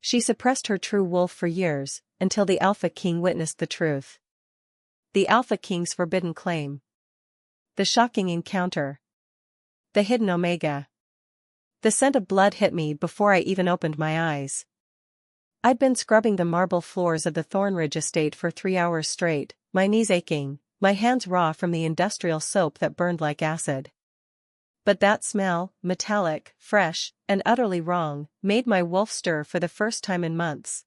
She suppressed her true wolf for years, until the Alpha King witnessed the truth. The Alpha King's forbidden claim. The shocking encounter. The hidden Omega. The scent of blood hit me before I even opened my eyes. I'd been scrubbing the marble floors of the Thornridge estate for 3 hours straight, my knees aching, my hands raw from the industrial soap that burned like acid. But that smell, metallic, fresh, and utterly wrong, made my wolf stir for the first time in months.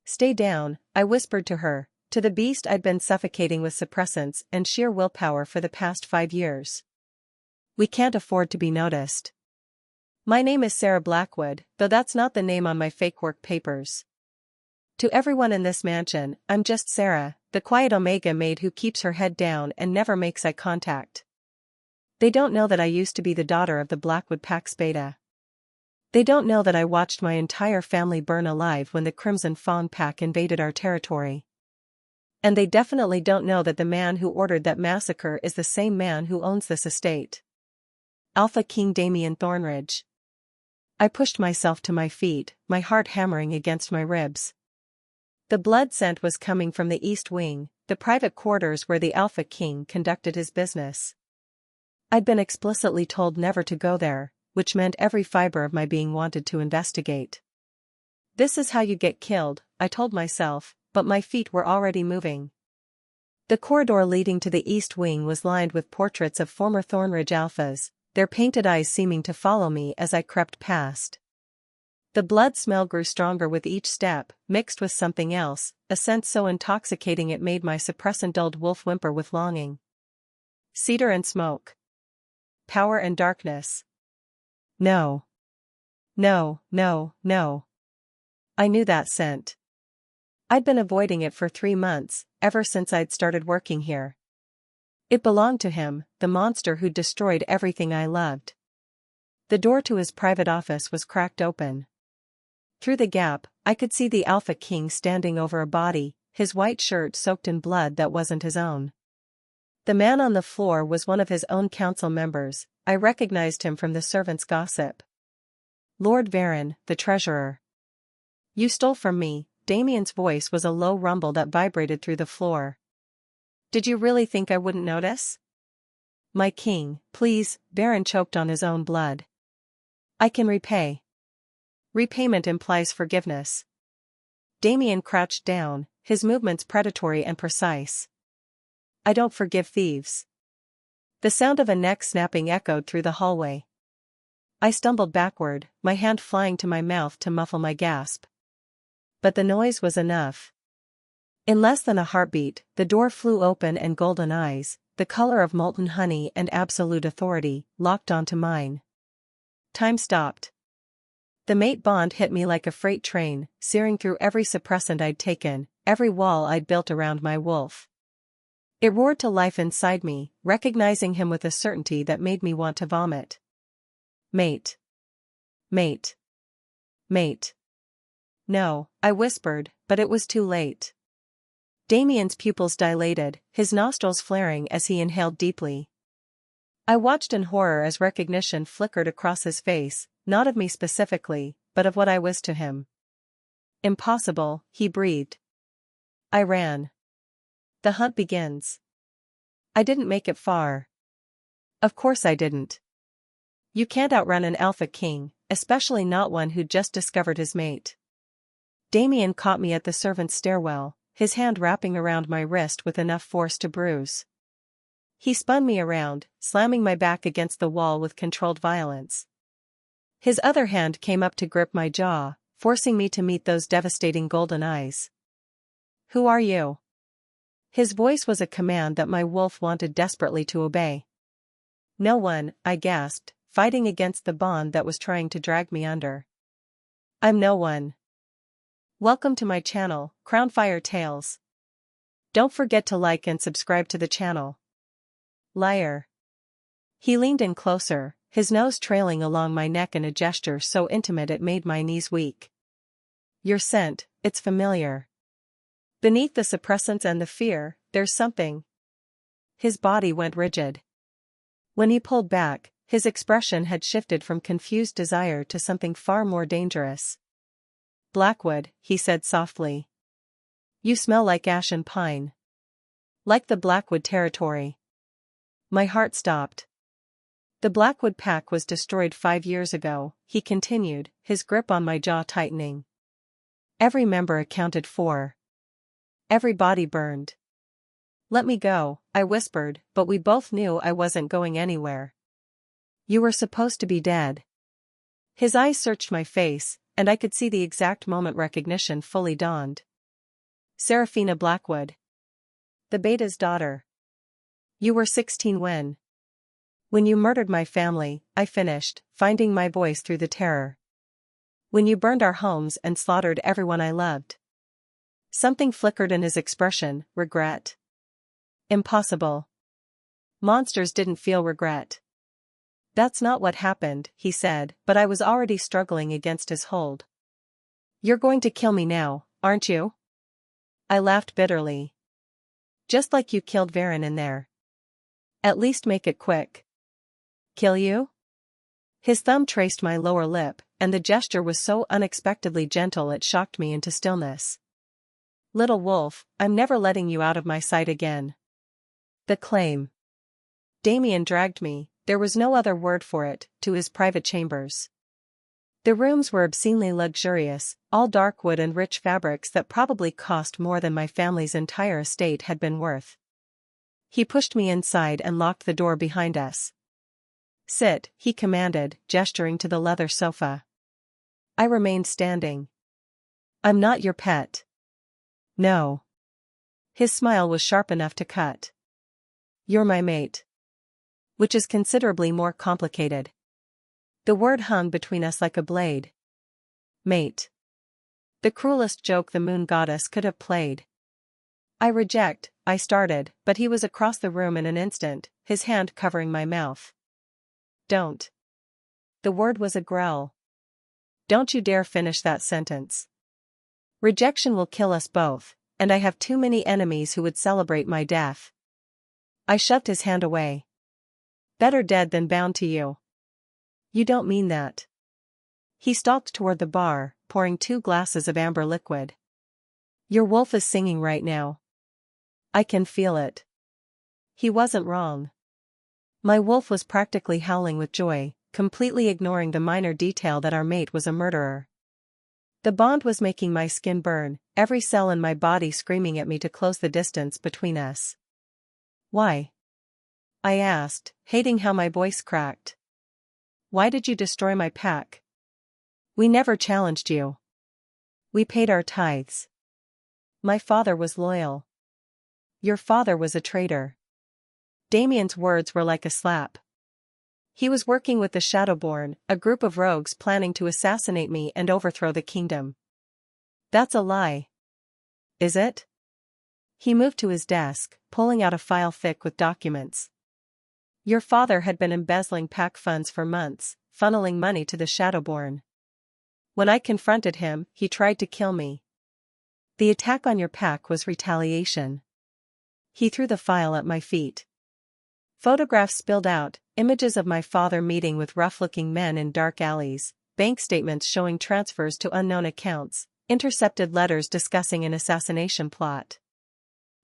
"Stay down," I whispered to her, to the beast I'd been suffocating with suppressants and sheer willpower for the past 5 years. "We can't afford to be noticed. My name is Sarah Blackwood, though that's not the name on my fake work papers. To everyone in this mansion, I'm just Sarah, the quiet Omega maid who keeps her head down and never makes eye contact. They don't know that I used to be the daughter of the Blackwood Pax Beta. They don't know that I watched my entire family burn alive when the Crimson Fawn Pack invaded our territory. And they definitely don't know that the man who ordered that massacre is the same man who owns this estate. Alpha King Damien Thornridge." I pushed myself to my feet, my heart hammering against my ribs. The blood scent was coming from the East Wing, the private quarters where the Alpha King conducted his business. I'd been explicitly told never to go there, which meant every fiber of my being wanted to investigate. "This is how you get killed," I told myself, but my feet were already moving. The corridor leading to the East Wing was lined with portraits of former Thornridge Alphas, their painted eyes seeming to follow me as I crept past. The blood smell grew stronger with each step, mixed with something else, a scent so intoxicating it made my suppressant-dulled wolf whimper with longing. Cedar and smoke. Power and darkness. No. No, no, no. I knew that scent. I'd been avoiding it for 3 months, ever since I'd started working here. It belonged to him, the monster who'd destroyed everything I loved. The door to his private office was cracked open. Through the gap, I could see the Alpha King standing over a body, his white shirt soaked in blood that wasn't his own. The man on the floor was one of his own council members. I recognized him from the servants' gossip. Lord Varon, the treasurer. "You stole from me." Damien's voice was a low rumble that vibrated through the floor. "Did you really think I wouldn't notice?" "My king, please." Varon choked on his own blood. "I can repay." "Repayment implies forgiveness." Damien crouched down, his movements predatory and precise. "I don't forgive thieves." The sound of a neck snapping echoed through the hallway. I stumbled backward, my hand flying to my mouth to muffle my gasp. But the noise was enough. In less than a heartbeat, the door flew open and golden eyes, the color of molten honey and absolute authority, locked onto mine. Time stopped. The mate bond hit me like a freight train, searing through every suppressant I'd taken, every wall I'd built around my wolf. It roared to life inside me, recognizing him with a certainty that made me want to vomit. "Mate. Mate. Mate." "No," I whispered, but it was too late. Damien's pupils dilated, his nostrils flaring as he inhaled deeply. I watched in horror as recognition flickered across his face, not of me specifically, but of what I was to him. "Impossible," he breathed. I ran. "The hunt begins." I didn't make it far. Of course I didn't. You can't outrun an Alpha King, especially not one who'd just discovered his mate. Damien caught me at the servants' stairwell, his hand wrapping around my wrist with enough force to bruise. He spun me around, slamming my back against the wall with controlled violence. His other hand came up to grip my jaw, forcing me to meet those devastating golden eyes. "Who are you?" His voice was a command that my wolf wanted desperately to obey. "No one," I gasped, fighting against the bond that was trying to drag me under. "I'm no one." Welcome to my channel, Crownfire Tales. Don't forget to like and subscribe to the channel. Liar. He leaned in closer, his nose trailing along my neck in a gesture so intimate it made my knees weak. "Your scent, it's familiar. Beneath the suppressants and the fear, there's something." His body went rigid. When he pulled back, his expression had shifted from confused desire to something far more dangerous. Blackwood, he said softly. You smell like ash and pine. Like the Blackwood territory. My heart stopped. The Blackwood pack was destroyed 5 years ago, he continued, his grip on my jaw tightening. Every member accounted for. Every body burned. Let me go, I whispered, but we both knew I wasn't going anywhere. You were supposed to be dead. His eyes searched my face, and I could see the exact moment recognition fully dawned. Serafina Blackwood. The Beta's daughter. You were 16 when. When you murdered my family, I finished, finding my voice through the terror. When you burned our homes and slaughtered everyone I loved. Something flickered in his expression, regret. Impossible. Monsters didn't feel regret. That's not what happened, he said, but I was already struggling against his hold. You're going to kill me now, aren't you? I laughed bitterly. Just like you killed Varen in there. At least make it quick. Kill you? His thumb traced my lower lip, and the gesture was so unexpectedly gentle it shocked me into stillness. Little wolf, I'm never letting you out of my sight again. The claim. Damien dragged me, there was no other word for it, to his private chambers. The rooms were obscenely luxurious, all dark wood and rich fabrics that probably cost more than my family's entire estate had been worth. He pushed me inside and locked the door behind us. Sit, he commanded, gesturing to the leather sofa. I remained standing. I'm not your pet. No. His smile was sharp enough to cut. You're my mate. Which is considerably more complicated. The word hung between us like a blade. Mate. The cruelest joke the moon goddess could have played. I reject, I started, but he was across the room in an instant, his hand covering my mouth. Don't. The word was a growl. Don't you dare finish that sentence. Rejection will kill us both, and I have too many enemies who would celebrate my death. I shoved his hand away. Better dead than bound to you. You don't mean that. He stalked toward the bar, pouring 2 glasses of amber liquid. Your wolf is singing right now. I can feel it. He wasn't wrong. My wolf was practically howling with joy, completely ignoring the minor detail that our mate was a murderer. The bond was making my skin burn, every cell in my body screaming at me to close the distance between us. Why? I asked, hating how my voice cracked. Why did you destroy my pack? We never challenged you. We paid our tithes. My father was loyal. Your father was a traitor. Damien's words were like a slap. He was working with the Shadowborn, a group of rogues planning to assassinate me and overthrow the kingdom. That's a lie. Is it? He moved to his desk, pulling out a file thick with documents. Your father had been embezzling pack funds for months, funneling money to the Shadowborn. When I confronted him, he tried to kill me. The attack on your pack was retaliation. He threw the file at my feet. Photographs spilled out, images of my father meeting with rough-looking men in dark alleys, bank statements showing transfers to unknown accounts, intercepted letters discussing an assassination plot.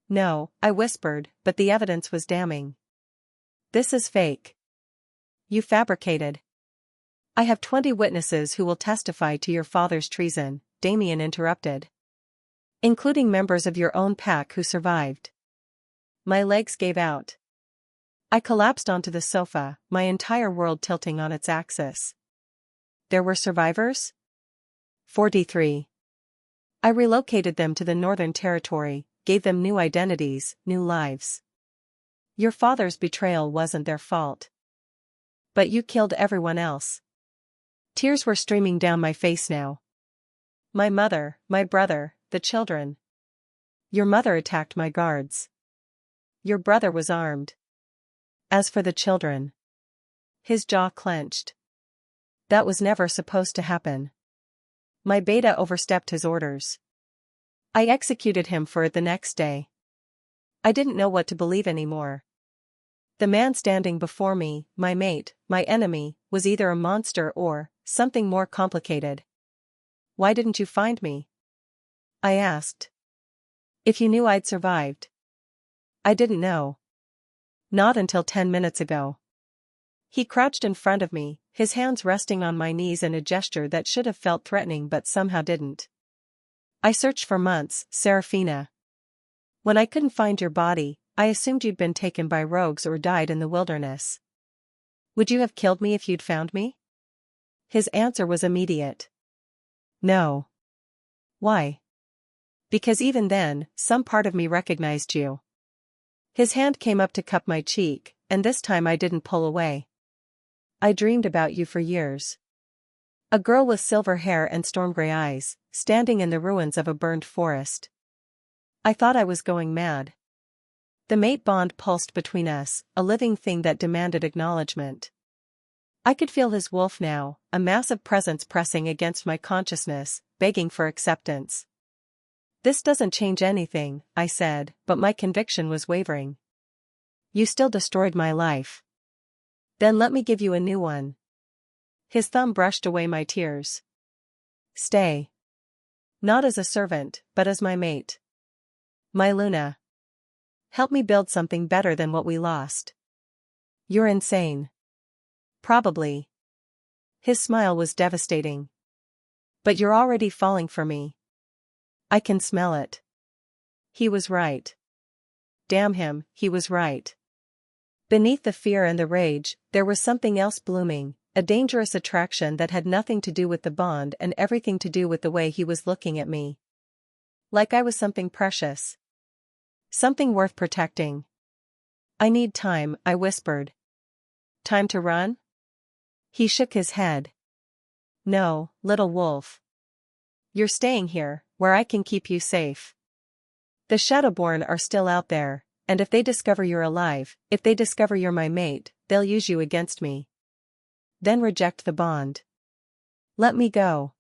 No, I whispered, but the evidence was damning. This is fake. You fabricated. I have 20 witnesses who will testify to your father's treason, Damien interrupted. Including members of your own pack who survived. My legs gave out. I collapsed onto the sofa, my entire world tilting on its axis. There were survivors? 43. I relocated them to the Northern Territory, gave them new identities, new lives. Your father's betrayal wasn't their fault. But you killed everyone else. Tears were streaming down my face now. My mother, my brother, the children. Your mother attacked my guards. Your brother was armed. As for the children. His jaw clenched. That was never supposed to happen. My beta overstepped his orders. I executed him for it the next day. I didn't know what to believe anymore. The man standing before me, my mate, my enemy, was either a monster or something more complicated. Why didn't you find me? I asked. If you knew I'd survived. I didn't know. Not until 10 minutes ago. He crouched in front of me, his hands resting on my knees in a gesture that should have felt threatening but somehow didn't. I searched for months, Serafina. When I couldn't find your body, I assumed you'd been taken by rogues or died in the wilderness. Would you have killed me if you'd found me? His answer was immediate. No. Why? Because even then, some part of me recognized you. His hand came up to cup my cheek, and this time I didn't pull away. I dreamed about you for years. A girl with silver hair and storm-gray eyes, standing in the ruins of a burned forest. I thought I was going mad. The mate bond pulsed between us, a living thing that demanded acknowledgement. I could feel his wolf now, a massive presence pressing against my consciousness, begging for acceptance. This doesn't change anything, I said, but my conviction was wavering. You still destroyed my life. Then let me give you a new one. His thumb brushed away my tears. Stay. Not as a servant, but as my mate. My Luna. Help me build something better than what we lost. You're insane. Probably. His smile was devastating. But you're already falling for me. I can smell it. He was right. Damn him, he was right. Beneath the fear and the rage, there was something else blooming, a dangerous attraction that had nothing to do with the bond and everything to do with the way he was looking at me. Like I was something precious. Something worth protecting. I need time, I whispered. Time to run? He shook his head. No, little wolf. You're staying here, where I can keep you safe. The Shadowborn are still out there, and if they discover you're alive, if they discover you're my mate, they'll use you against me. Then reject the bond. Let me go.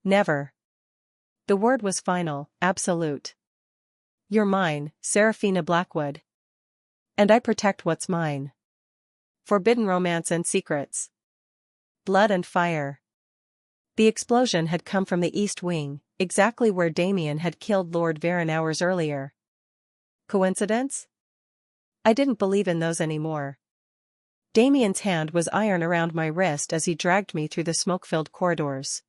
Never. The word was final, absolute. You're mine, Serafina Blackwood. And I protect what's mine. Forbidden romance and secrets. Blood and fire. The explosion had come from the East Wing, exactly where Damien had killed Lord Varen hours earlier. Coincidence? I didn't believe in those anymore. Damien's hand was iron around my wrist as he dragged me through the smoke-filled corridors.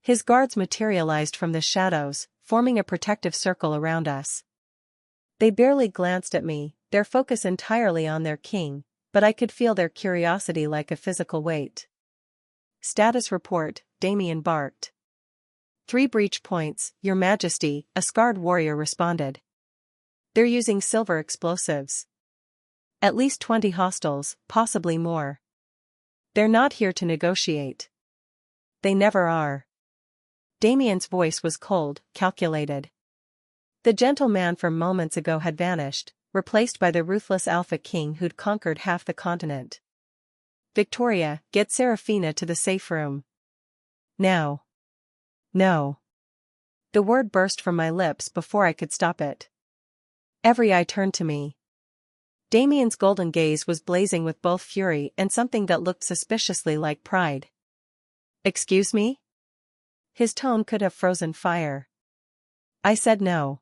His guards materialized from the shadows, forming a protective circle around us. They barely glanced at me, their focus entirely on their king, but I could feel their curiosity like a physical weight. Status report, Damien barked. 3 breach points, Your Majesty, a scarred warrior responded. They're using silver explosives. At least 20 hostiles, possibly more. They're not here to negotiate. They never are. Damien's voice was cold, calculated. The gentleman from moments ago had vanished, replaced by the ruthless Alpha King who'd conquered half the continent. Victoria, get Serafina to the safe room. Now. No. The word burst from my lips before I could stop it. Every eye turned to me. Damien's golden gaze was blazing with both fury and something that looked suspiciously like pride. Excuse me? His tone could have frozen fire. I said no.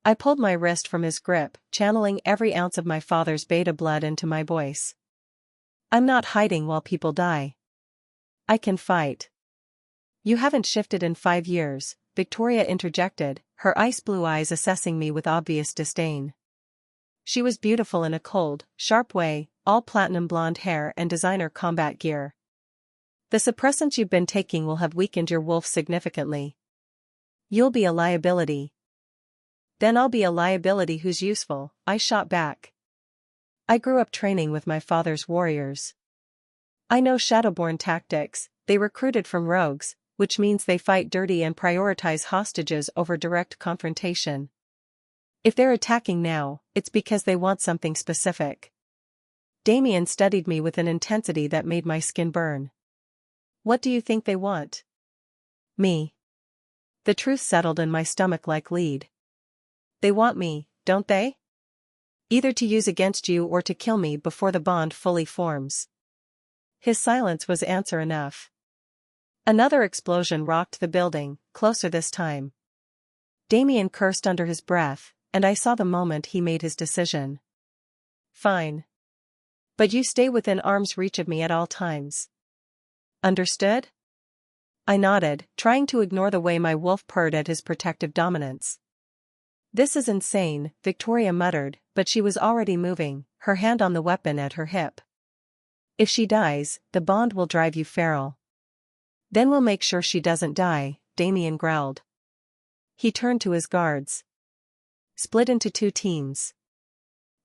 I pulled my wrist from his grip, channeling every ounce of my father's beta blood into my voice. I'm not hiding while people die. I can fight. You haven't shifted in 5 years, Victoria interjected, her ice blue eyes assessing me with obvious disdain. She was beautiful in a cold, sharp way, all platinum blonde hair and designer combat gear. The suppressants you've been taking will have weakened your wolf significantly. You'll be a liability. Then I'll be a liability who's useful, I shot back. I grew up training with my father's warriors. I know Shadowborn tactics, they recruited from rogues, which means they fight dirty and prioritize hostages over direct confrontation. If they're attacking now, it's because they want something specific. Damien studied me with an intensity that made my skin burn. What do you think they want? Me. The truth settled in my stomach like lead. They want me, don't they? Either to use against you or to kill me before the bond fully forms. His silence was answer enough. Another explosion rocked the building, closer this time. Damien cursed under his breath, and I saw the moment he made his decision. Fine. But you stay within arm's reach of me at all times. Understood? I nodded, trying to ignore the way my wolf purred at his protective dominance. This is insane, Victoria muttered, but she was already moving, her hand on the weapon at her hip. If she dies, the bond will drive you feral. Then we'll make sure she doesn't die, Damien growled. He turned to his guards. Split into 2 teams.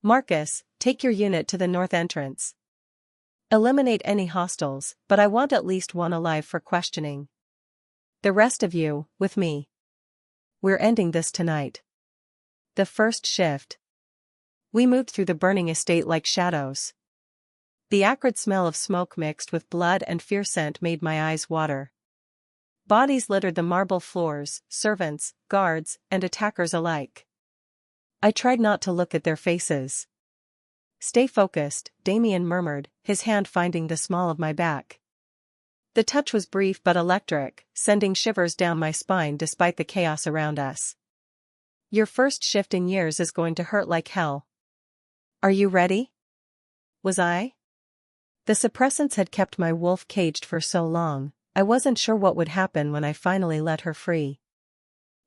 Marcus, take your unit to the north entrance. Eliminate any hostiles, but I want at least one alive for questioning. The rest of you, with me. We're ending this tonight. The first shift. We moved through the burning estate like shadows. The acrid smell of smoke mixed with blood and fear scent made my eyes water. Bodies littered the marble floors, servants, guards, and attackers alike. I tried not to look at their faces. Stay focused, Damien murmured, his hand finding the small of my back. The touch was brief but electric, sending shivers down my spine despite the chaos around us. Your first shift in years is going to hurt like hell. Are you ready? Was I? The suppressants had kept my wolf caged for so long, I wasn't sure what would happen when I finally let her free.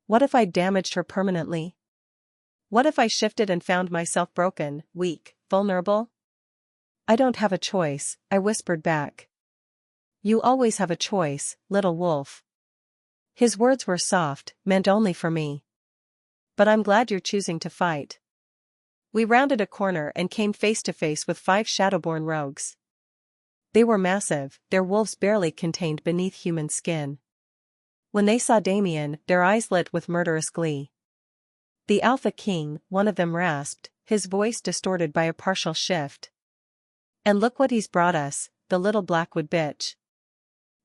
What if I damaged her permanently? What if I shifted and found myself broken, weak, vulnerable? I don't have a choice, I whispered back. You always have a choice, little wolf. His words were soft, meant only for me. But I'm glad you're choosing to fight. We rounded a corner and came face to face with 5 shadowborn rogues. They were massive, their wolves barely contained beneath human skin. When they saw Damien, their eyes lit with murderous glee. The Alpha King, one of them rasped, his voice distorted by a partial shift. And look what he's brought us, the little Blackwood bitch.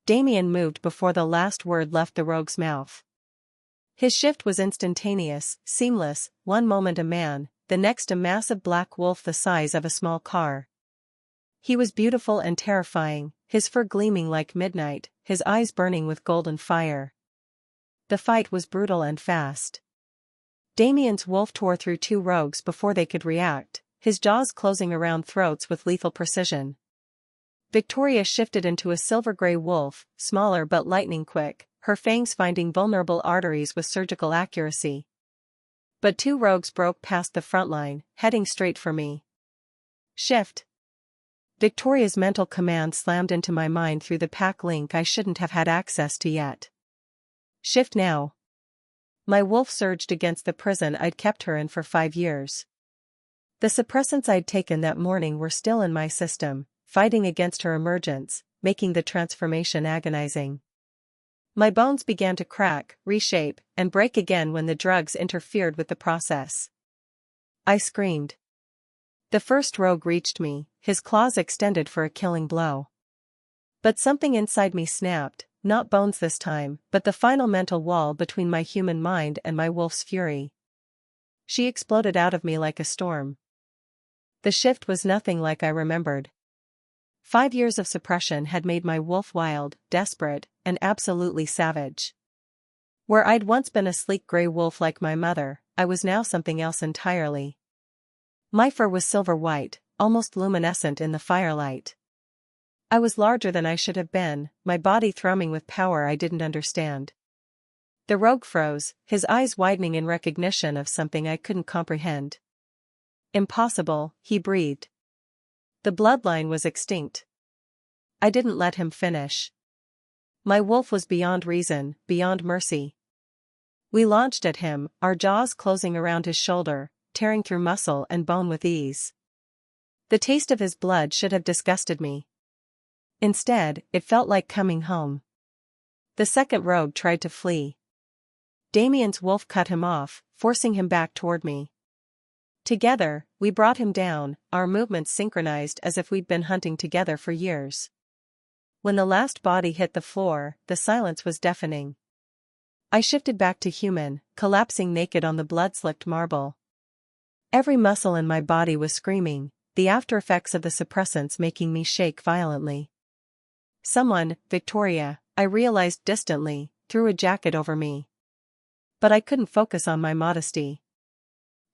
Damien moved before the last word left the rogue's mouth. His shift was instantaneous, seamless, one moment a man, the next a massive black wolf the size of a small car. He was beautiful and terrifying, his fur gleaming like midnight, his eyes burning with golden fire. The fight was brutal and fast. Damien's wolf tore through 2 rogues before they could react, his jaws closing around throats with lethal precision. Victoria shifted into a silver-gray wolf, smaller but lightning-quick, her fangs finding vulnerable arteries with surgical accuracy. But 2 rogues broke past the front line, heading straight for me. Shift. Victoria's mental command slammed into my mind through the pack link I shouldn't have had access to yet. Shift now. My wolf surged against the prison I'd kept her in for 5 years. The suppressants I'd taken that morning were still in my system, fighting against her emergence, making the transformation agonizing. My bones began to crack, reshape, and break again when the drugs interfered with the process. I screamed. The first rogue reached me, his claws extended for a killing blow. But something inside me snapped, not bones this time, but the final mental wall between my human mind and my wolf's fury. She exploded out of me like a storm. The shift was nothing like I remembered. 5 years of suppression had made my wolf wild, desperate, and absolutely savage. Where I'd once been a sleek gray wolf like my mother, I was now something else entirely. My fur was silver-white, almost luminescent in the firelight. I was larger than I should have been, my body thrumming with power I didn't understand. The rogue froze, his eyes widening in recognition of something I couldn't comprehend. Impossible, he breathed. The bloodline was extinct. I didn't let him finish. My wolf was beyond reason, beyond mercy. We launched at him, our jaws closing around his shoulder, tearing through muscle and bone with ease. The taste of his blood should have disgusted me. Instead, it felt like coming home. The second rogue tried to flee. Damien's wolf cut him off, forcing him back toward me. Together, we brought him down, our movements synchronized as if we'd been hunting together for years. When the last body hit the floor, the silence was deafening. I shifted back to human, collapsing naked on the blood-slicked marble. Every muscle in my body was screaming, the after-effects of the suppressants making me shake violently. Someone, Victoria, I realized distantly, threw a jacket over me. But I couldn't focus on my modesty.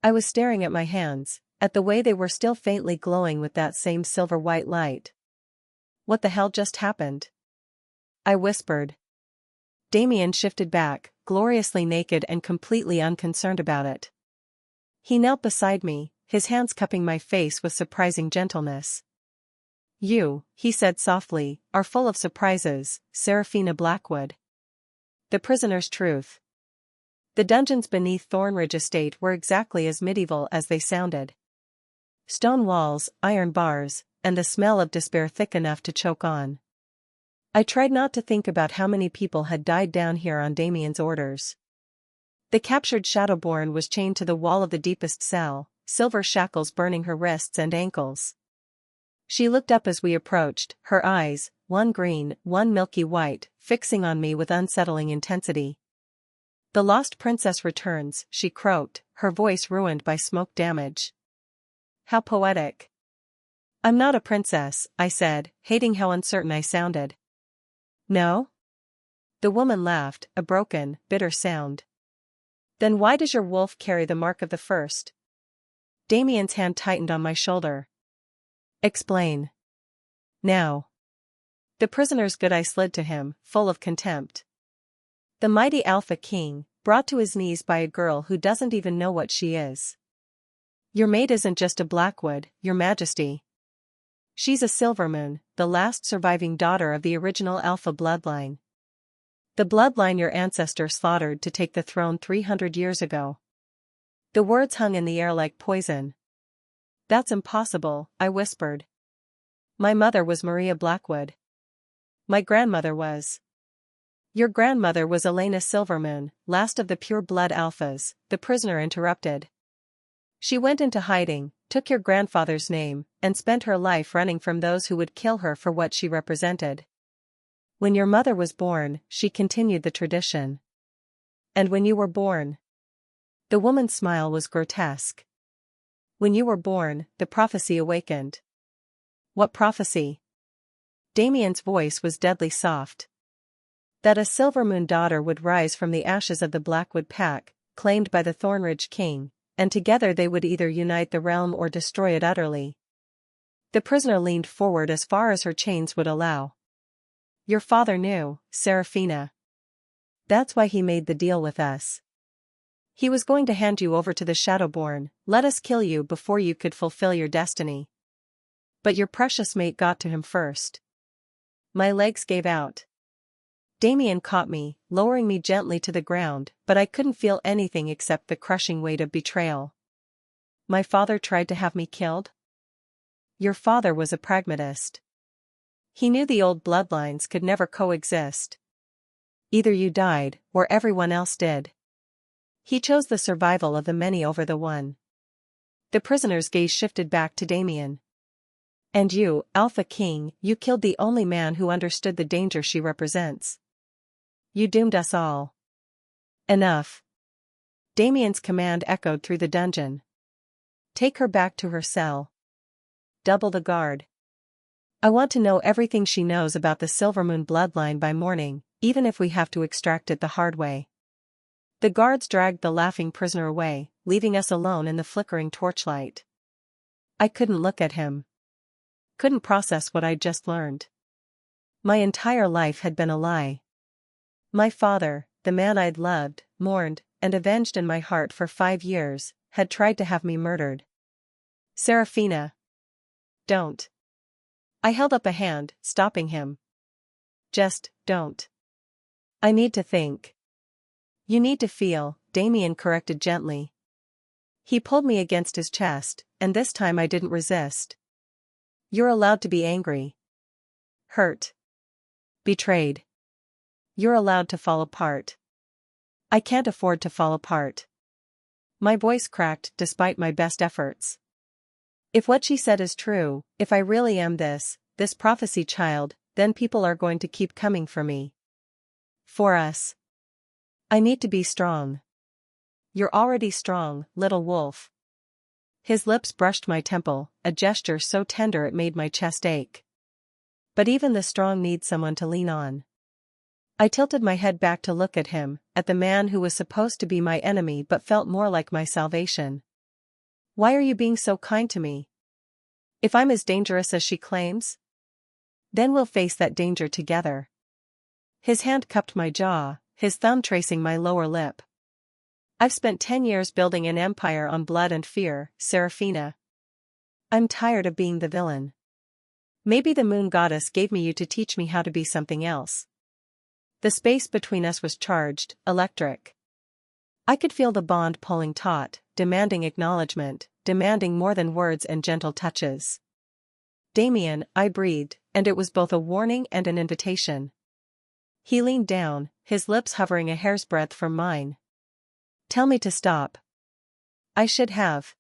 I was staring at my hands, at the way they were still faintly glowing with that same silver-white light. What the hell just happened? I whispered. Damien shifted back, gloriously naked and completely unconcerned about it. He knelt beside me, his hands cupping my face with surprising gentleness. You, he said softly, are full of surprises, Seraphina Blackwood. The prisoner's truth. The dungeons beneath Thornridge Estate were exactly as medieval as they sounded. Stone walls, iron bars, and the smell of despair thick enough to choke on. I tried not to think about how many people had died down here on Damien's orders. The captured Shadowborn was chained to the wall of the deepest cell, silver shackles burning her wrists and ankles. She looked up as we approached, her eyes, one green, one milky white, fixing on me with unsettling intensity. The lost princess returns, she croaked, her voice ruined by smoke damage. How poetic. I'm not a princess, I said, hating how uncertain I sounded. No? The woman laughed, a broken, bitter sound. Then why does your wolf carry the mark of the first? Damien's hand tightened on my shoulder. Explain. Now. The prisoner's good eye slid to him, full of contempt. The mighty Alpha King, brought to his knees by a girl who doesn't even know what she is. Your maid isn't just a Blackwood, your majesty. She's a Silvermoon, the last surviving daughter of the original Alpha bloodline. The bloodline your ancestor slaughtered to take the throne 300 years ago. The words hung in the air like poison. That's impossible, I whispered. My mother was Maria Blackwood. My grandmother was. Your grandmother was Elena Silvermoon, last of the pure-blood Alphas, the prisoner interrupted. She went into hiding, took your grandfather's name, and spent her life running from those who would kill her for what she represented. When your mother was born, she continued the tradition. And when you were born? The woman's smile was grotesque. When you were born, the prophecy awakened. What prophecy? Damien's voice was deadly soft. That a Silvermoon daughter would rise from the ashes of the Blackwood pack, claimed by the Thornridge King, and together they would either unite the realm or destroy it utterly. The prisoner leaned forward as far as her chains would allow. Your father knew, Seraphina. That's why he made the deal with us. He was going to hand you over to the Shadowborn, let us kill you before you could fulfill your destiny. But your precious mate got to him first. My legs gave out. Damien caught me, lowering me gently to the ground, but I couldn't feel anything except the crushing weight of betrayal. My father tried to have me killed? Your father was a pragmatist. He knew the old bloodlines could never coexist. Either you died, or everyone else did. He chose the survival of the many over the one. The prisoner's gaze shifted back to Damien. And you, Alpha King, you killed the only man who understood the danger she represents. You doomed us all. Enough. Damien's command echoed through the dungeon. Take her back to her cell. Double the guard. I want to know everything she knows about the Silvermoon bloodline by morning, even if we have to extract it the hard way. The guards dragged the laughing prisoner away, leaving us alone in the flickering torchlight. I couldn't look at him. Couldn't process what I'd just learned. My entire life had been a lie. My father, the man I'd loved, mourned, and avenged in my heart for 5 years, had tried to have me murdered. Seraphina. Don't. I held up a hand, stopping him. Just, don't. I need to think. You need to feel, Damien corrected gently. He pulled me against his chest, and this time I didn't resist. You're allowed to be angry. Hurt. Betrayed. You're allowed to fall apart. I can't afford to fall apart. My voice cracked despite my best efforts. If what she said is true, if I really am this prophecy child, then people are going to keep coming for me. For us. I need to be strong. You're already strong, little wolf. His lips brushed my temple, a gesture so tender it made my chest ache. But even the strong need someone to lean on. I tilted my head back to look at him, at the man who was supposed to be my enemy but felt more like my salvation. Why are you being so kind to me? If I'm as dangerous as she claims? Then we'll face that danger together. His hand cupped my jaw, his thumb tracing my lower lip. I've spent 10 years building an empire on blood and fear, Serafina. I'm tired of being the villain. Maybe the moon goddess gave me you to teach me how to be something else. The space between us was charged, electric. I could feel the bond pulling taut, demanding acknowledgement, demanding more than words and gentle touches. Damien, I breathed, and it was both a warning and an invitation. He leaned down, his lips hovering a hair's breadth from mine. Tell me to stop. I should have.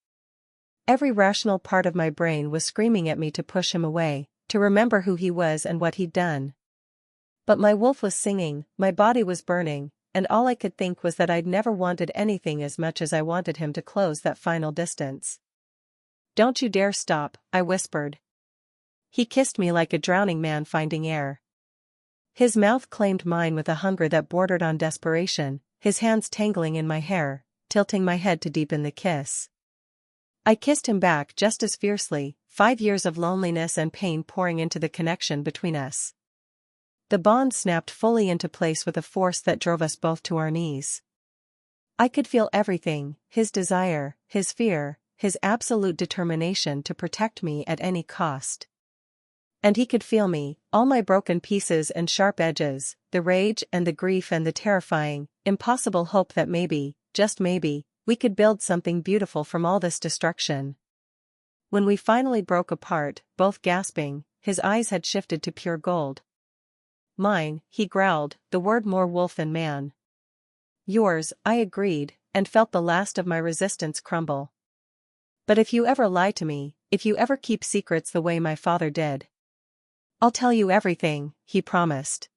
Every rational part of my brain was screaming at me to push him away, to remember who he was and what he'd done. But my wolf was singing, my body was burning, and all I could think was that I'd never wanted anything as much as I wanted him to close that final distance. Don't you dare stop, I whispered. He kissed me like a drowning man finding air. His mouth claimed mine with a hunger that bordered on desperation, his hands tangling in my hair, tilting my head to deepen the kiss. I kissed him back just as fiercely, 5 years of loneliness and pain pouring into the connection between us. The bond snapped fully into place with a force that drove us both to our knees. I could feel everything, his desire, his fear, his absolute determination to protect me at any cost. And he could feel me, all my broken pieces and sharp edges, the rage and the grief and the terrifying, impossible hope that maybe, just maybe, we could build something beautiful from all this destruction. When we finally broke apart, both gasping, his eyes had shifted to pure gold. Mine, he growled, the word more wolf than man. Yours, I agreed, and felt the last of my resistance crumble. But if you ever lie to me, if you ever keep secrets the way my father did, I'll tell you everything, he promised.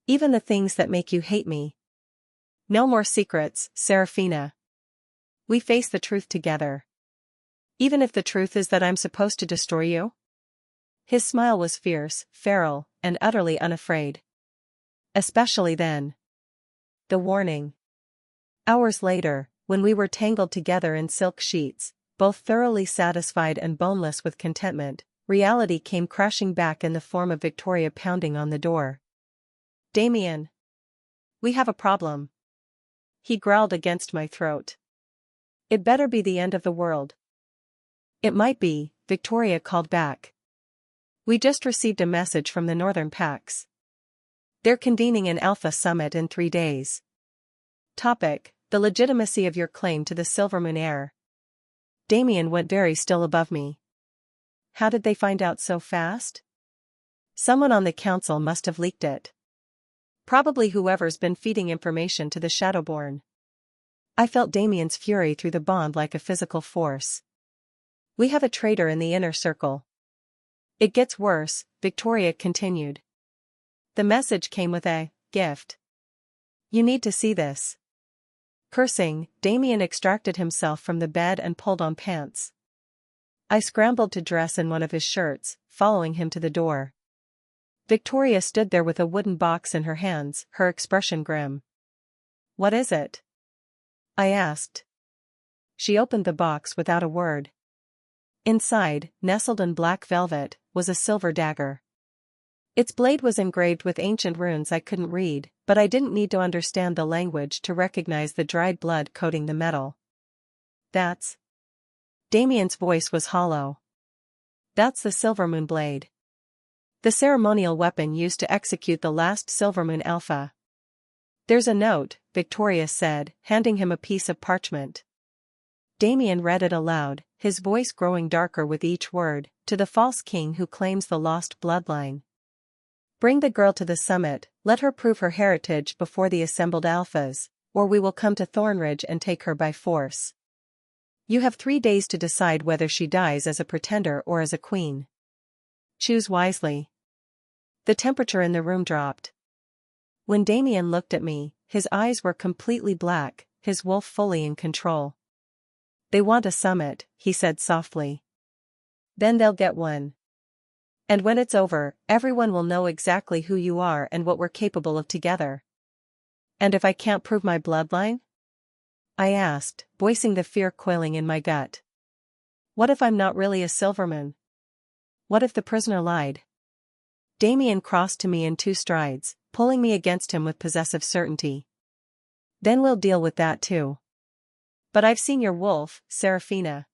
Even the things that make you hate me. No more secrets, Serafina. We face the truth together. Even if the truth is that I'm supposed to destroy you? His smile was fierce, feral, and utterly unafraid. Especially then. The warning. Hours later, when we were tangled together in silk sheets, both thoroughly satisfied and boneless with contentment, reality came crashing back in the form of Victoria pounding on the door. Damien. We have a problem. He growled against my throat. It better be the end of the world. It might be, Victoria called back. We just received a message from the Northern Pax. They're convening an Alpha Summit in 3 days. Topic: the legitimacy of your claim to the Silvermoon heir. Damien went very still above me. How did they find out so fast? Someone on the council must have leaked it. Probably whoever's been feeding information to the Shadowborn. I felt Damien's fury through the bond like a physical force. We have a traitor in the inner circle. It gets worse, Victoria continued. The message came with a gift. You need to see this. Cursing, Damien extracted himself from the bed and pulled on pants. I scrambled to dress in one of his shirts, following him to the door. Victoria stood there with a wooden box in her hands, her expression grim. What is it? I asked. She opened the box without a word. Inside, nestled in black velvet, was a silver dagger. Its blade was engraved with ancient runes I couldn't read, but I didn't need to understand the language to recognize the dried blood coating the metal. That's... Damien's voice was hollow. That's the Silvermoon blade. The ceremonial weapon used to execute the last Silvermoon Alpha. There's a note, Victoria said, handing him a piece of parchment. Damien read it aloud, his voice growing darker with each word, to the false king who claims the lost bloodline. Bring the girl to the summit, let her prove her heritage before the assembled Alphas, or we will come to Thornridge and take her by force. You have 3 days to decide whether she dies as a pretender or as a queen. Choose wisely. The temperature in the room dropped. When Damien looked at me, his eyes were completely black, his wolf fully in control. They want a summit, he said softly. Then they'll get one. And when it's over, everyone will know exactly who you are and what we're capable of together. And if I can't prove my bloodline? I asked, voicing the fear coiling in my gut. What if I'm not really a Silverman? What if the prisoner lied? Damien crossed to me in 2 strides, pulling me against him with possessive certainty. Then we'll deal with that too. But I've seen your wolf, Serafina.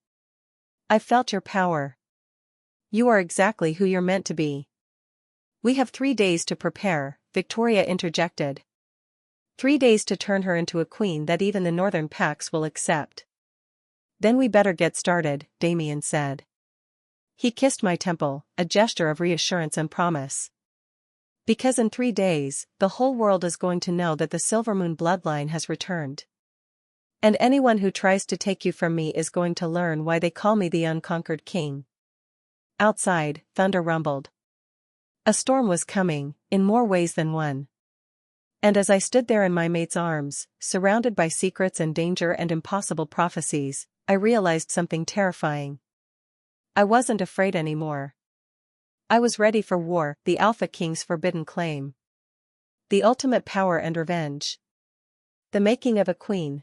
I've felt your power. You are exactly who you're meant to be. We have 3 days to prepare, Victoria interjected. 3 days to turn her into a queen that even the northern packs will accept. Then we better get started, Damien said. He kissed my temple, a gesture of reassurance and promise. Because in 3 days, the whole world is going to know that the Silvermoon bloodline has returned. And anyone who tries to take you from me is going to learn why they call me the unconquered king. Outside, thunder rumbled. A storm was coming, in more ways than one. And as I stood there in my mate's arms, surrounded by secrets and danger and impossible prophecies, I realized something terrifying. I wasn't afraid anymore. I was ready for war, the Alpha King's forbidden claim. The ultimate power and revenge. The making of a queen.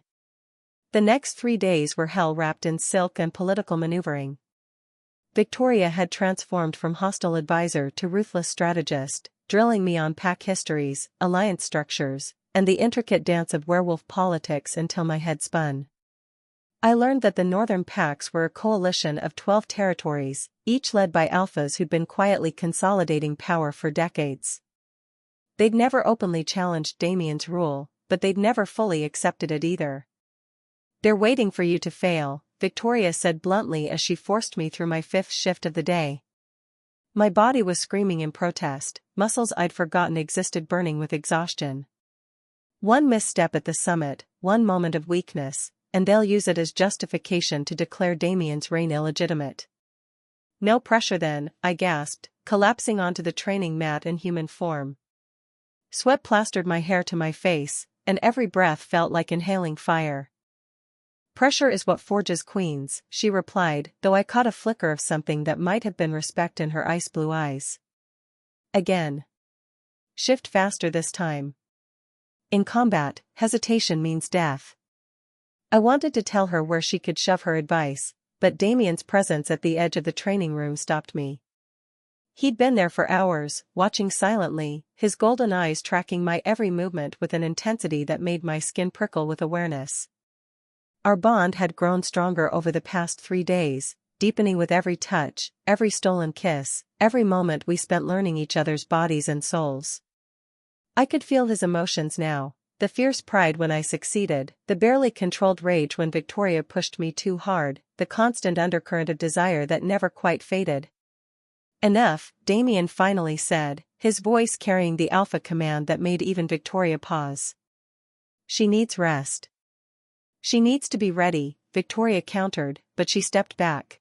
The next 3 days were hell wrapped in silk and political maneuvering. Victoria had transformed from hostile advisor to ruthless strategist, drilling me on pack histories, alliance structures, and the intricate dance of werewolf politics until my head spun. I learned that the northern packs were a coalition of 12 territories, each led by alphas who'd been quietly consolidating power for decades. They'd never openly challenged Damien's rule, but they'd never fully accepted it either. They're waiting for you to fail, Victoria said bluntly as she forced me through my 5th shift of the day. My body was screaming in protest, muscles I'd forgotten existed burning with exhaustion. One misstep at the summit, one moment of weakness, and they'll use it as justification to declare Damien's reign illegitimate. No pressure then, I gasped, collapsing onto the training mat in human form. Sweat plastered my hair to my face, and every breath felt like inhaling fire. Pressure is what forges queens, she replied, though I caught a flicker of something that might have been respect in her ice-blue eyes. Again. Shift faster this time. In combat, hesitation means death. I wanted to tell her where she could shove her advice, but Damien's presence at the edge of the training room stopped me. He'd been there for hours, watching silently, his golden eyes tracking my every movement with an intensity that made my skin prickle with awareness. Our bond had grown stronger over the past 3 days, deepening with every touch, every stolen kiss, every moment we spent learning each other's bodies and souls. I could feel his emotions now, the fierce pride when I succeeded, the barely controlled rage when Victoria pushed me too hard, the constant undercurrent of desire that never quite faded. Enough, Damien finally said, his voice carrying the alpha command that made even Victoria pause. She needs rest. She needs to be ready, Victoria countered, but she stepped back.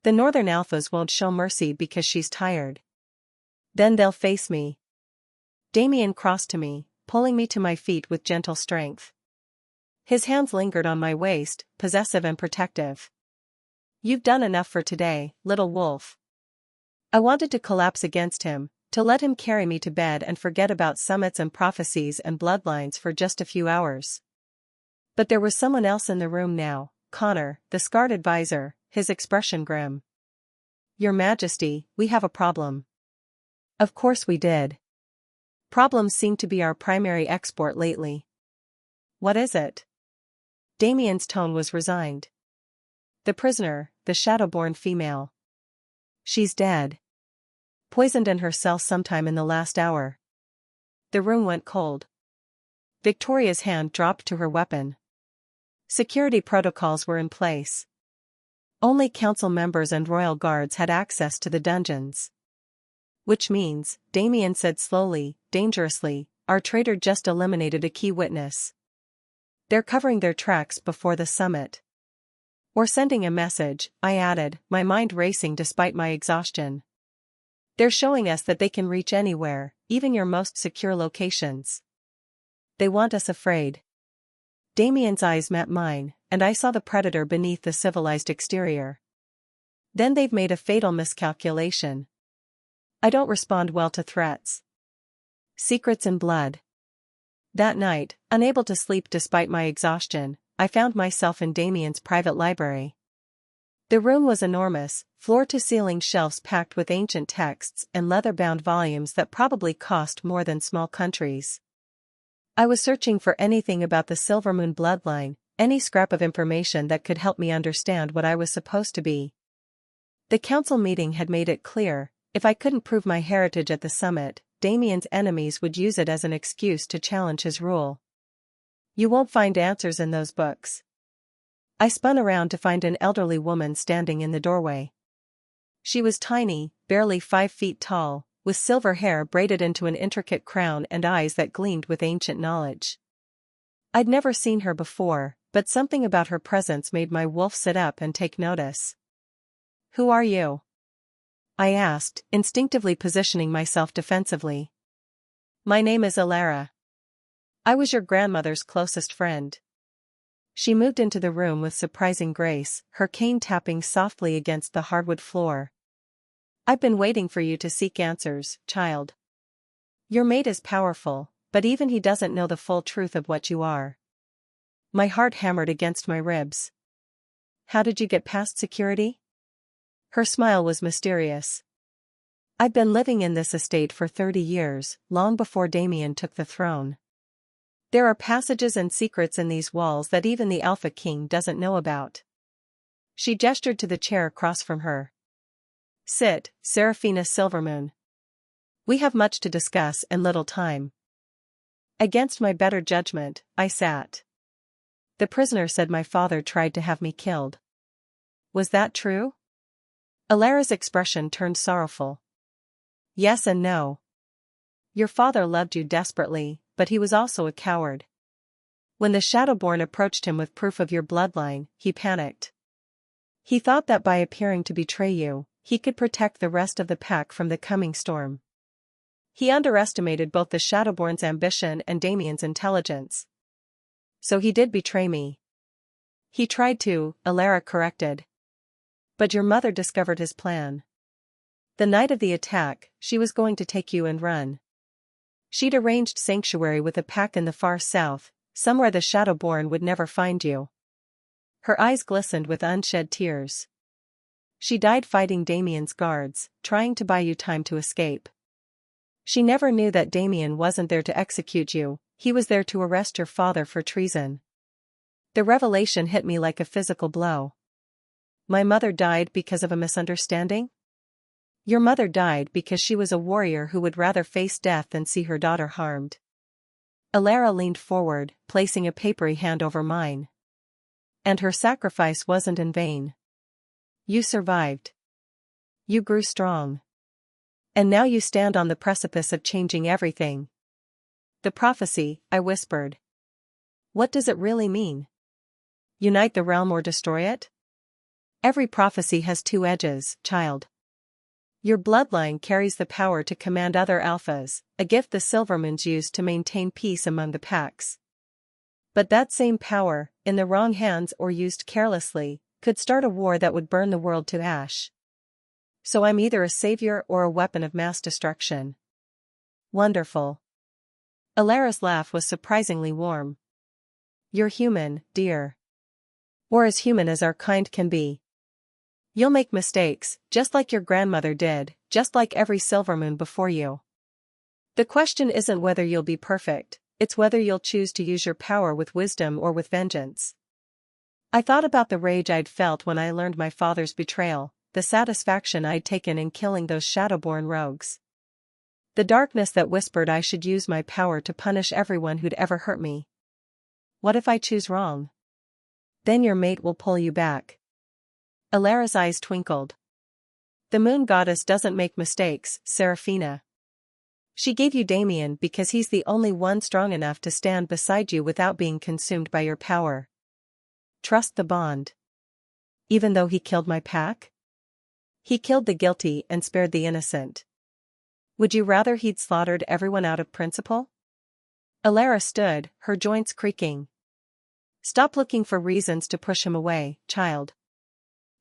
The northern alphas won't show mercy because she's tired. Then they'll face me. Damien crossed to me, pulling me to my feet with gentle strength. His hands lingered on my waist, possessive and protective. You've done enough for today, little wolf. I wanted to collapse against him, to let him carry me to bed and forget about summits and prophecies and bloodlines for just a few hours. But there was someone else in the room now, Connor, the scarred advisor, his expression grim. Your Majesty, we have a problem. Of course we did. Problems seem to be our primary export lately. What is it? Damien's tone was resigned. The prisoner, the Shadowborn female. She's dead. Poisoned in her cell sometime in the last hour. The room went cold. Victoria's hand dropped to her weapon. Security protocols were in place. Only council members and royal guards had access to the dungeons. Which means, Damien said slowly, dangerously, our traitor just eliminated a key witness. They're covering their tracks before the summit. Or sending a message, I added, my mind racing despite my exhaustion. They're showing us that they can reach anywhere, even your most secure locations. They want us afraid. Damien's eyes met mine, and I saw the predator beneath the civilized exterior. Then they've made a fatal miscalculation. I don't respond well to threats. Secrets and blood. That night, unable to sleep despite my exhaustion, I found myself in Damien's private library. The room was enormous, floor-to-ceiling shelves packed with ancient texts and leather-bound volumes that probably cost more than small countries. I was searching for anything about the Silvermoon bloodline, any scrap of information that could help me understand what I was supposed to be. The council meeting had made it clear, if I couldn't prove my heritage at the summit, Damien's enemies would use it as an excuse to challenge his rule. You won't find answers in those books. I spun around to find an elderly woman standing in the doorway. She was tiny, barely 5 feet tall, with silver hair braided into an intricate crown and eyes that gleamed with ancient knowledge. I'd never seen her before, but something about her presence made my wolf sit up and take notice. "Who are you?" I asked, instinctively positioning myself defensively. "My name is Alara. I was your grandmother's closest friend." She moved into the room with surprising grace, her cane tapping softly against the hardwood floor. "I've been waiting for you to seek answers, child. Your mate is powerful, but even he doesn't know the full truth of what you are." My heart hammered against my ribs. "How did you get past security?" Her smile was mysterious. "I've been living in this estate for 30 years, long before Damien took the throne. There are passages and secrets in these walls that even the Alpha King doesn't know about." She gestured to the chair across from her. "Sit, Seraphina Silvermoon. We have much to discuss and little time." Against my better judgment, I sat. "The prisoner said my father tried to have me killed. Was that true?" Alara's expression turned sorrowful. "Yes and no. Your father loved you desperately, but he was also a coward. When the Shadowborn approached him with proof of your bloodline, he panicked. He thought that by appearing to betray you, he could protect the rest of the pack from the coming storm. He underestimated both the Shadowborn's ambition and Damien's intelligence. So he did betray me." "He tried to," Alara corrected. "But your mother discovered his plan. The night of the attack, she was going to take you and run. She'd arranged sanctuary with a pack in the far south, somewhere the Shadowborn would never find you." Her eyes glistened with unshed tears. "She died fighting Damien's guards, trying to buy you time to escape. She never knew that Damien wasn't there to execute you, he was there to arrest your father for treason." The revelation hit me like a physical blow. "My mother died because of a misunderstanding?" "Your mother died because she was a warrior who would rather face death than see her daughter harmed." Alara leaned forward, placing a papery hand over mine. "And her sacrifice wasn't in vain. You survived. You grew strong. And now you stand on the precipice of changing everything." "The prophecy," I whispered. "What does it really mean? Unite the realm or destroy it?" "Every prophecy has 2 edges, child. Your bloodline carries the power to command other alphas, a gift the Silvermoons use to maintain peace among the packs. But that same power, in the wrong hands or used carelessly, could start a war that would burn the world to ash. So I'm either a savior or a weapon of mass destruction." "Wonderful." Alara's laugh was surprisingly warm. "You're human, dear. Or as human as our kind can be. You'll make mistakes, just like your grandmother did, just like every Silvermoon before you. The question isn't whether you'll be perfect, it's whether you'll choose to use your power with wisdom or with vengeance." I thought about the rage I'd felt when I learned my father's betrayal, the satisfaction I'd taken in killing those Shadowborn rogues. The darkness that whispered I should use my power to punish everyone who'd ever hurt me. What if I choose wrong? Then your mate will pull you back. Alara's eyes twinkled. "The moon goddess doesn't make mistakes, Seraphina. She gave you Damien because he's the only one strong enough to stand beside you without being consumed by your power. Trust the bond. Even though he killed my pack? He killed the guilty and spared the innocent. Would you rather he'd slaughtered everyone out of principle?" Alara stood, her joints creaking. "Stop looking for reasons to push him away, child.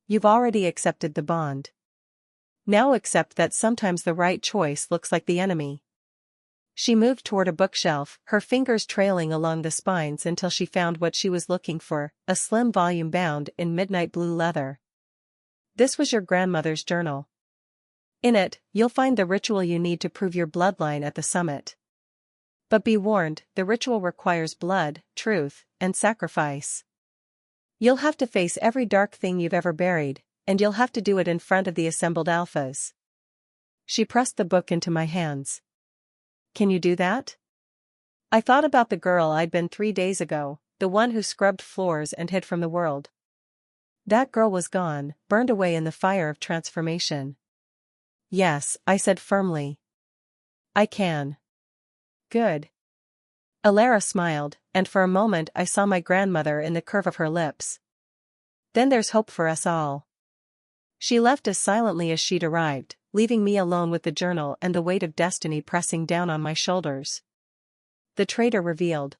You've already accepted the bond. Now accept that sometimes the right choice looks like the enemy. She moved toward a bookshelf, her fingers trailing along the spines until she found what she was looking for, a slim volume bound in midnight blue leather. This was your grandmother's journal. In it, you'll find the ritual you need to prove your bloodline at the summit. But be warned, the ritual requires blood, truth, and sacrifice. You'll have to face every dark thing you've ever buried, and you'll have to do it in front of the assembled alphas. She pressed the book into my hands. Can you do that? I thought about the girl I'd been 3 days ago, the one who scrubbed floors and hid from the world. That girl was gone, burned away in the fire of transformation. Yes, I said firmly. I can. Good. Alara smiled, and for a moment I saw my grandmother in the curve of her lips. Then there's hope for us all. She left as silently as she'd arrived, leaving me alone with the journal and the weight of destiny pressing down on my shoulders. The traitor revealed.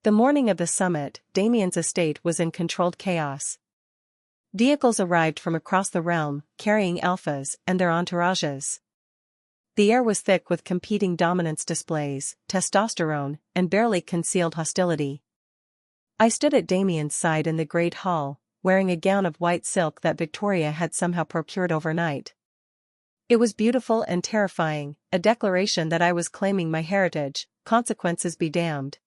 The morning of the summit, Damien's estate was in controlled chaos. Vehicles arrived from across the realm, carrying alphas and their entourages. The air was thick with competing dominance displays, testosterone, and barely concealed hostility. I stood at Damien's side in the great hall, wearing a gown of white silk that Victoria had somehow procured overnight. It was beautiful and terrifying, a declaration that I was claiming my heritage, consequences be damned.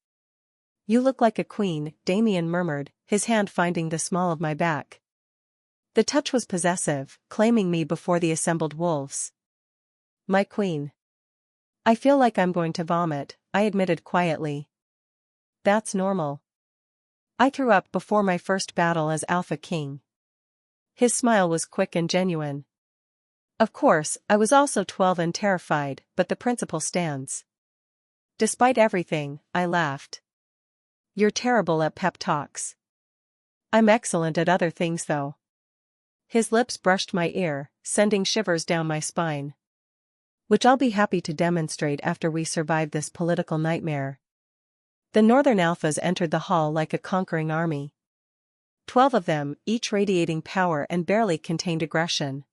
You look like a queen, Damien murmured, his hand finding the small of my back. The touch was possessive, claiming me before the assembled wolves. My queen. I feel like I'm going to vomit, I admitted quietly. That's normal. I threw up before my first battle as Alpha King. His smile was quick and genuine. Of course, I was also 12 and terrified, but the principle stands. Despite everything, I laughed. You're terrible at pep talks. I'm excellent at other things though. His lips brushed my ear, sending shivers down my spine. Which I'll be happy to demonstrate after we survive this political nightmare. The Northern Alphas entered the hall like a conquering army. 12 of them, each radiating power and barely contained aggression.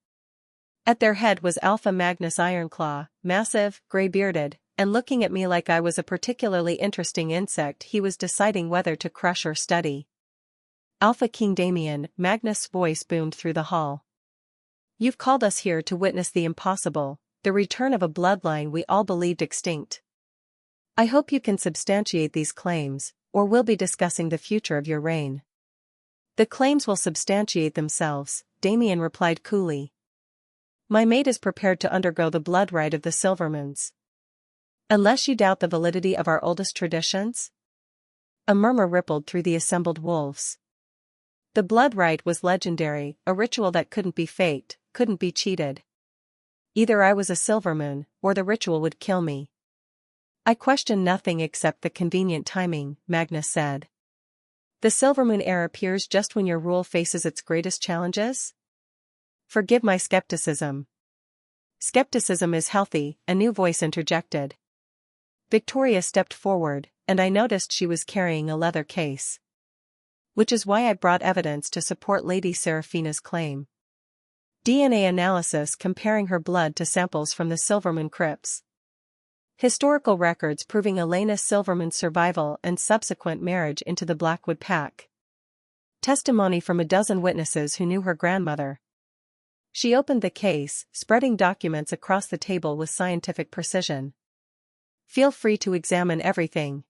At their head was Alpha Magnus Ironclaw, massive, gray-bearded, and looking at me like I was a particularly interesting insect he was deciding whether to crush or study. Alpha King Damien, Magnus' voice boomed through the hall. You've called us here to witness the impossible, the return of a bloodline we all believed extinct. I hope you can substantiate these claims, or we'll be discussing the future of your reign. The claims will substantiate themselves, Damien replied coolly. My mate is prepared to undergo the blood rite of the Silvermoons. Unless you doubt the validity of our oldest traditions? A murmur rippled through the assembled wolves. The blood rite was legendary, a ritual that couldn't be faked, couldn't be cheated. Either I was a Silvermoon, or the ritual would kill me. I question nothing except the convenient timing, Magnus said. The Silvermoon heir appears just when your rule faces its greatest challenges? Forgive my skepticism. Skepticism is healthy, a new voice interjected. Victoria stepped forward, and I noticed she was carrying a leather case. Which is why I brought evidence to support Lady Seraphina's claim. DNA analysis comparing her blood to samples from the Silvermoon crypts. Historical records proving Elena Silvermoon's survival and subsequent marriage into the Blackwood Pack. Testimony from a dozen witnesses who knew her grandmother. She opened the case, spreading documents across the table with scientific precision. Feel free to examine everything.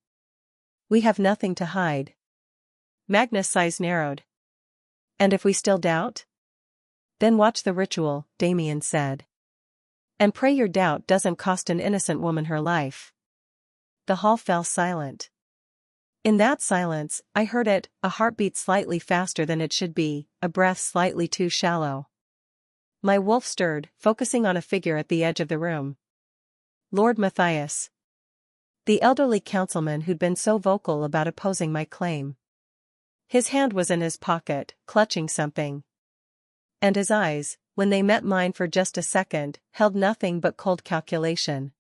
We have nothing to hide. Magnus' eyes narrowed. And if we still doubt? Then watch the ritual, Damien said. And pray your doubt doesn't cost an innocent woman her life. The hall fell silent. In that silence, I heard it, a heartbeat slightly faster than it should be, a breath slightly too shallow. My wolf stirred, focusing on a figure at the edge of the room. Lord Matthias. The elderly councilman who'd been so vocal about opposing my claim. His hand was in his pocket, clutching something. And his eyes, when they met mine for just a second, held nothing but cold calculation.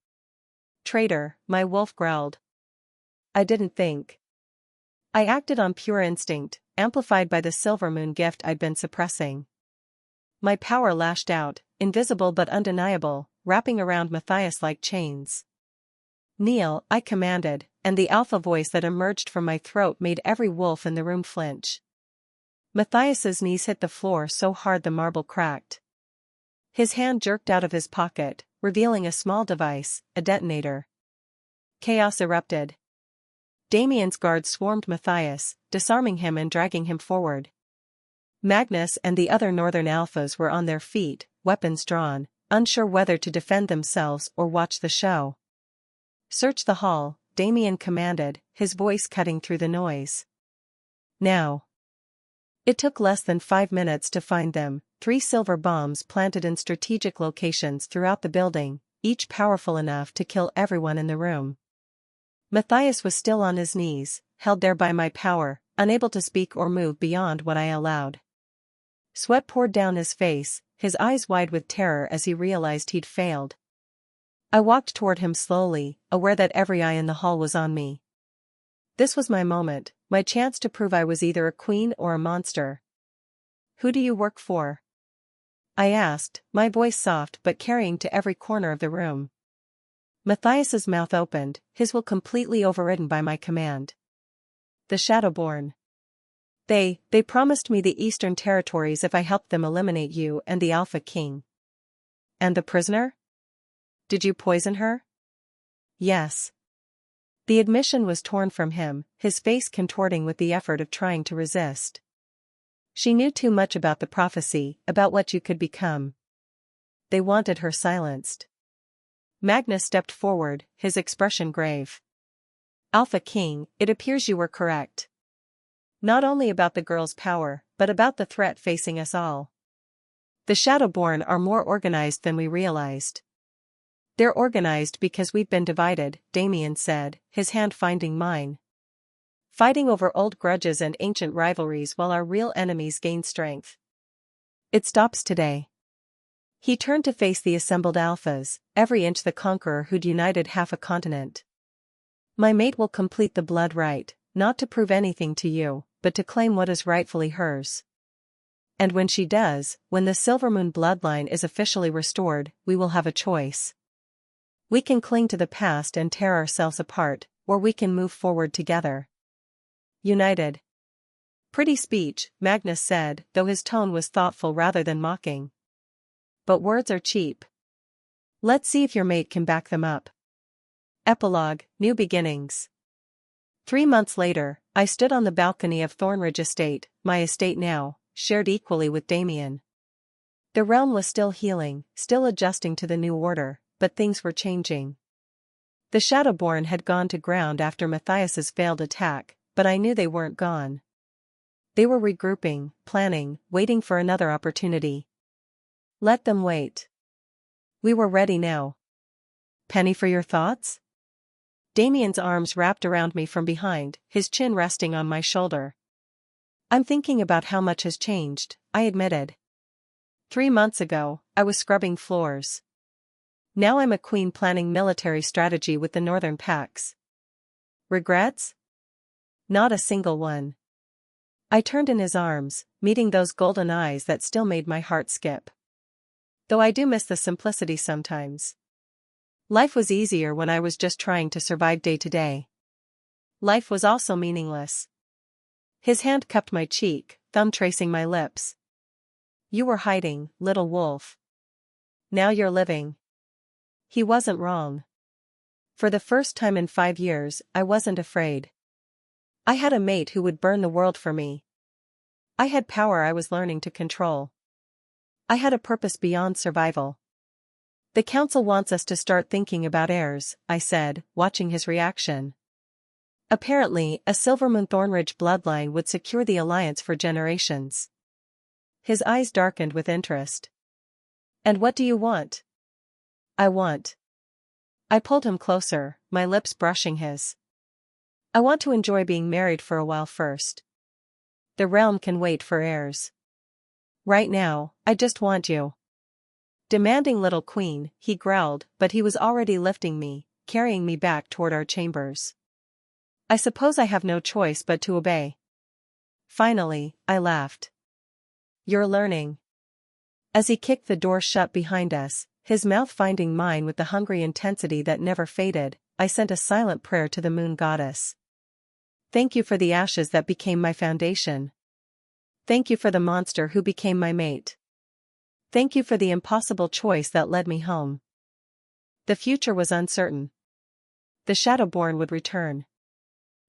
Traitor, my wolf growled. I didn't think. I acted on pure instinct, amplified by the Silvermoon gift I'd been suppressing. My power lashed out, invisible but undeniable, wrapping around Matthias like chains. "Kneel," I commanded, and the alpha voice that emerged from my throat made every wolf in the room flinch. Matthias's knees hit the floor so hard the marble cracked. His hand jerked out of his pocket, revealing a small device, a detonator. Chaos erupted. Damien's guards swarmed Matthias, disarming him and dragging him forward. Magnus and the other northern alphas were on their feet, weapons drawn, unsure whether to defend themselves or watch the show. "Search the hall," Damien commanded, his voice cutting through the noise. "Now." It took less than 5 minutes to find them, 3 silver bombs planted in strategic locations throughout the building, each powerful enough to kill everyone in the room. Matthias was still on his knees, held there by my power, unable to speak or move beyond what I allowed. Sweat poured down his face, his eyes wide with terror as he realized he'd failed. I walked toward him slowly, aware that every eye in the hall was on me. This was my moment, my chance to prove I was either a queen or a monster. "Who do you work for?" I asked, my voice soft but carrying to every corner of the room. Matthias's mouth opened, his will completely overridden by my command. "The Shadowborn. They promised me the Eastern Territories if I helped them eliminate you and the Alpha King." "And the prisoner? Did you poison her?" "Yes." The admission was torn from him, his face contorting with the effort of trying to resist. "She knew too much about the prophecy, about what you could become. They wanted her silenced." Magnus stepped forward, his expression grave. "Alpha King, it appears you were correct. Not only about the girl's power, but about the threat facing us all. The Shadowborn are more organized than we realized." "They're organized because we've been divided," Damien said, his hand finding mine. "Fighting over old grudges and ancient rivalries while our real enemies gain strength. It stops today." He turned to face the assembled alphas, every inch the conqueror who'd united half a continent. "My mate will complete the blood rite, not to prove anything to you, but to claim what is rightfully hers. And when she does, when the Silvermoon bloodline is officially restored, we will have a choice. We can cling to the past and tear ourselves apart, or we can move forward together. United." "Pretty speech," Magnus said, though his tone was thoughtful rather than mocking. "But words are cheap. Let's see if your mate can back them up." Epilogue, New Beginnings. 3 months later, I stood on the balcony of Thornridge Estate, my estate now, shared equally with Damien. The realm was still healing, still adjusting to the new order, but things were changing. The Shadowborn had gone to ground after Matthias's failed attack, but I knew they weren't gone. They were regrouping, planning, waiting for another opportunity. Let them wait. We were ready now. "Penny for your thoughts?" Damien's arms wrapped around me from behind, his chin resting on my shoulder. "I'm thinking about how much has changed," I admitted. 3 months ago, I was scrubbing floors. Now I'm a queen planning military strategy with the northern packs. Regrets? Not a single one. I turned in his arms, meeting those golden eyes that still made my heart skip. Though I do miss the simplicity sometimes. Life was easier when I was just trying to survive day to day. Life was also meaningless. His hand cupped my cheek, thumb tracing my lips. "You were hiding, little wolf. Now you're living." He wasn't wrong. For the first time in 5 years, I wasn't afraid. I had a mate who would burn the world for me. I had power I was learning to control. I had a purpose beyond survival. "The council wants us to start thinking about heirs," I said, watching his reaction. Apparently, a Silvermoon Thornridge bloodline would secure the alliance for generations. His eyes darkened with interest. "And what do you want?" I pulled him closer, my lips brushing his. "I want to enjoy being married for a while first. The realm can wait for heirs. Right now, I just want you." "Demanding little queen," he growled, but he was already lifting me, carrying me back toward our chambers. "I suppose I have no choice but to obey." Finally, I laughed. "You're learning." As he kicked the door shut behind us, his mouth finding mine with the hungry intensity that never faded, I sent a silent prayer to the moon goddess. Thank you for the ashes that became my foundation. Thank you for the monster who became my mate. Thank you for the impossible choice that led me home. The future was uncertain. The Shadowborn would return.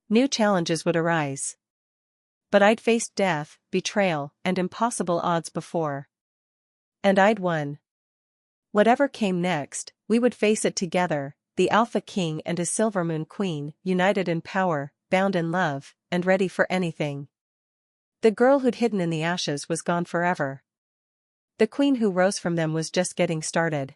New challenges would arise. But I'd faced death, betrayal, and impossible odds before. And I'd won. Whatever came next, we would face it together, the Alpha King and his Silvermoon Queen, united in power, bound in love, and ready for anything. The girl who'd hidden in the ashes was gone forever. The queen who rose from them was just getting started.